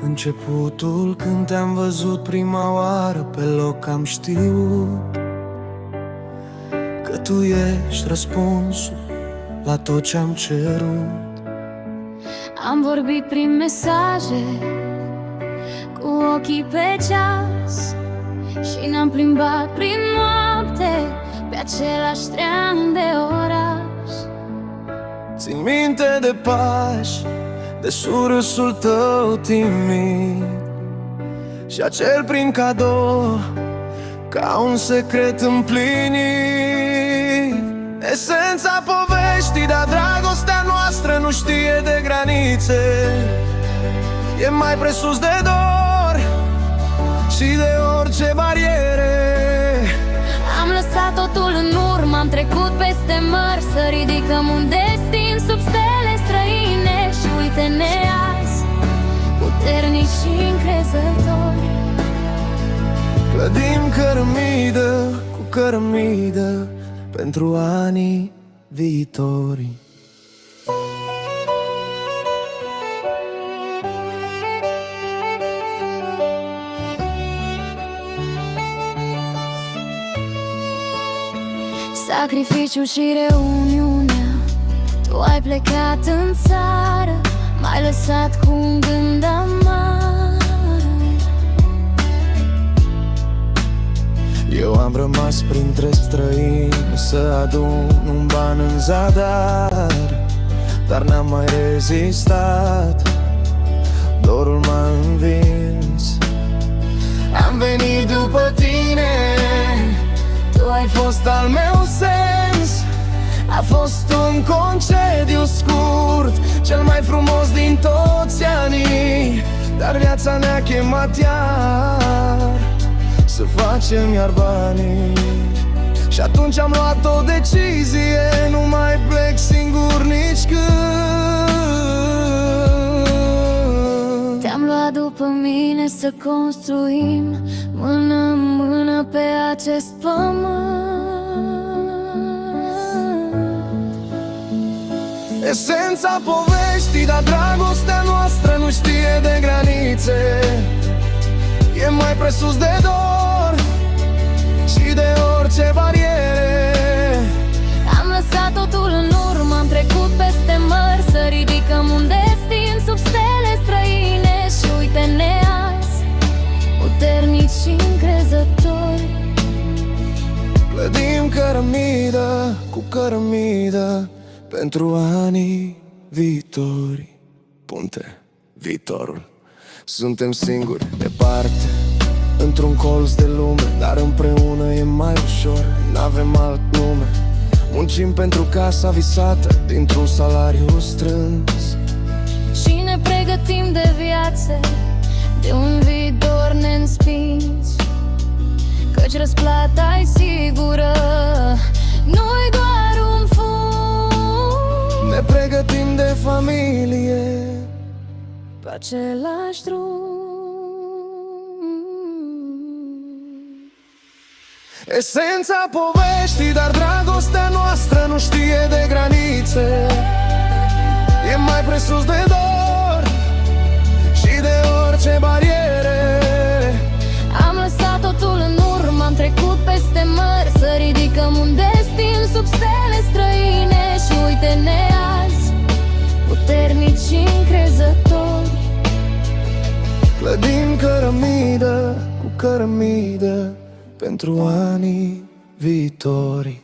Începutul când te-am văzut prima oară pe loc, am știut că tu ești răspunsul la tot ce-am cerut. Am vorbit prin mesaje, cu ochii pe ceas, și ne-am plimbat prin noapte pe același trean de oraș. Țin minte de pași, de surâsul tău timid și acel prim cadou ca un secret împlinit. Esența poveștii, dar dragostea noastră nu știe de granițe. E mai presus de dor și de orice bariere. Am lăsat totul în urmă, am trecut peste mări, să ridicăm un destin sub stele străine. Și uite-ne azi, puternici și încrezători. Clădim cărămidă cu cărămidă pentru anii viitori. Sacrificiul și reuniunea, tu ai plecat în țară, m-ai lăsat cu un gând amar. Eu am rămas printre străini să adun un ban în zadar, dar n-am mai rezistat, dorul m-a învins. Am venit după tine, tu ai fost al meu sens. A fost un concediu scurt, cel mai frumos din toți anii, dar viața ne-a chemat iar să facem iar banii. Și atunci am luat o decizie, nu mai plec singur nici când. Te-am luat după mine să construim mână-mână pe acest pământ. Esența poveștii, dar dragostea noastră nu știe de granițe. E mai presus de dor și de orice bariere. Am lăsat totul în urmă, am trecut peste mări, să ridicăm un destin sub stele străine. Și uite-ne azi, puternici și încrezători. Clădim cărămidă cu cărămidă pentru anii viitori. Punte, viitorul. Suntem singuri, departe, într-un colț de lume, dar împreună e mai ușor. N-avem alt nume, muncim pentru casa visată dintr-un salariu strâns. Și ne pregătim de viață, de un viitor ne-nspins, căci răsplata-i sigură, nu-i doar un fum. Ne pregătim de familie pe același drum. Esența poveștii, dar dragostea noastră nu știe de granițe. E mai presus de dor și de orice bariere. Am lăsat totul în urmă, am trecut peste mări, să ridicăm un destin sub stele străine. Și uite-ne azi, puternici și încrezători. Clădim cărămidă cu cărămidă pentru anii viitori.